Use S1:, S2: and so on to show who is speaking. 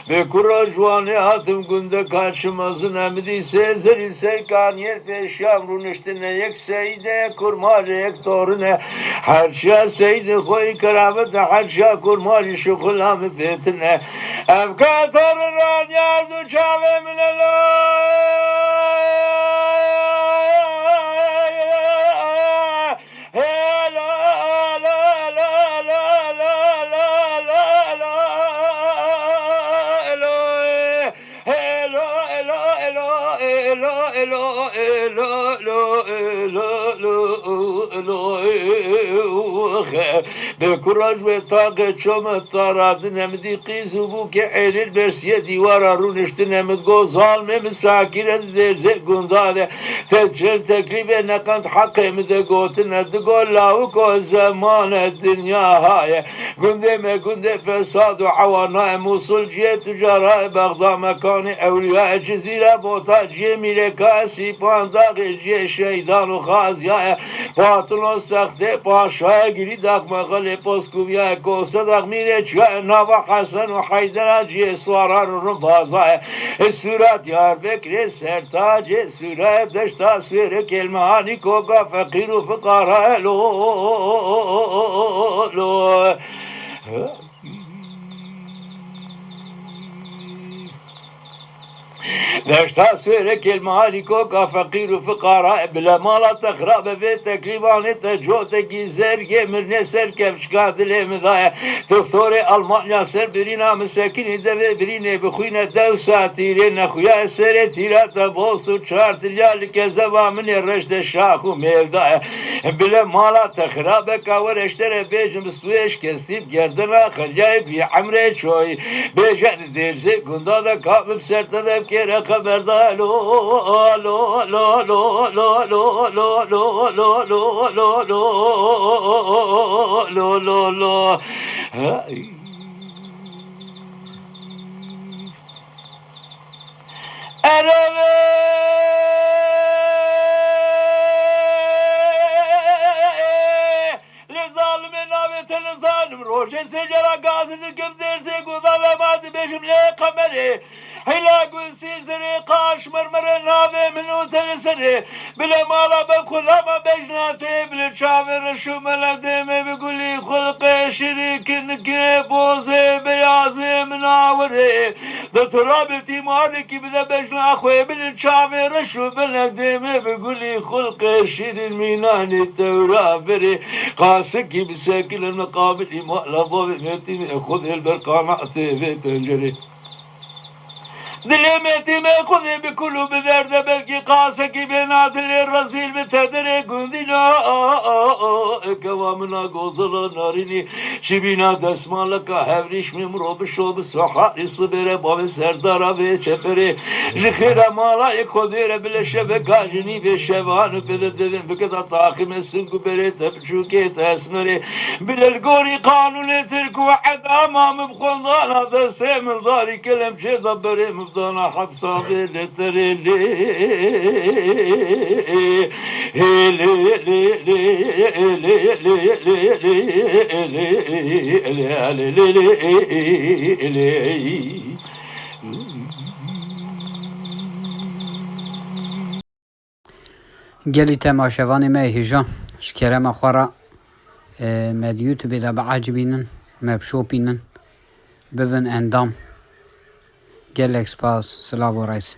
S1: به کراجوانی هاتم گنده kaçmazın emdi sezeri serkaniyer peşam runiştine yek seyde kurmar yek torune her şey seyde koy keramet her şey kurmar şukulam fitne evka torun yardu çave minelo به کراج و تاق چوم تاراد نمدی قیزو بو که ایلل برسیه دیوارا رو نشته نمد گو ظالمه مساکیره درزه گنداده تچر تکلیف نکند حق امده گوتن دگو لاوکو زمان دنیا های گنده مگنده فساد و عوانا موصول جیه تجاره بغدا مکان اولیاء جزیره بوتا جیه میره کاسی پانداغ جیه شیدان و خازیه پاتلون سخته پاشای گری داک مغل پاسکوبیا کوسه داک میره چه نوا حسن و حیدر جیه سواران رو بازای سورت یار بکر سرتاج سورت دشت تصویر کلمانی کوگا فقیر و فقاره لو دشتا سوره کلمانی کو کا فقیر و فقراء بلا مالا تخراب به تکلیفان تجوت گیزرگ مرنه سر کفشکا دل مدای دکتور آلمانیا سر برینا مسکین دو برینه بخوینه دو ساتیره نخویا سر تیرات بوست و چار تجال که زبامن رشد شاخ و میلدای بلا مالا تخراب کاور اشتر بیجم سویش کستیب گردنا خلیای بی عمره چوی بیجد درزه گندادا کابب سرتدب که خبردار لو لو لو لو لو لو لو لو لو لو لو لو لو روشن سجرا قاصد كم درسي قضاء ما تبشم لي قمري هلا قنسي زري قاش مرمر نابي منو تنسري بلا مالا بكلا ما بجناتي بلا شامر الشمال ديمي بقولي خلق شريك كيبوزي بيازي مناوري ده ترابتي مالكي بدا بجنا اخوي بلا شامر الشمال ديمي بقولي خلق شريك ميناني تورافري قاسكي بساكل المقابل إماء لبابي ميتي خذ البرقانة في بنجري دلمتي ما خذي بكل بدرد بلكي قاسك بنات الرزيل بتدري قندنا كوامنا غوزل ناريني شبينا دسمالك هفريش ممرو بشو بسوحة الصبر باب سردارا بشفري جخيرا مالا خذير بالشبكة جني بشبان بددن بكذا طاقم السنق بريت بشوكي تسمري بالالقوري قانون تركو حدا امام بخلطانا دسيم الضاري كلم شي ضبري مفضانا حبسا بلتري
S2: گلی تماشاوان ما هیجان شکره ما خورا مدیوت بیدا بعجبینن مبشوپینن بون اندام گل اکسپاس سلاو و رئیس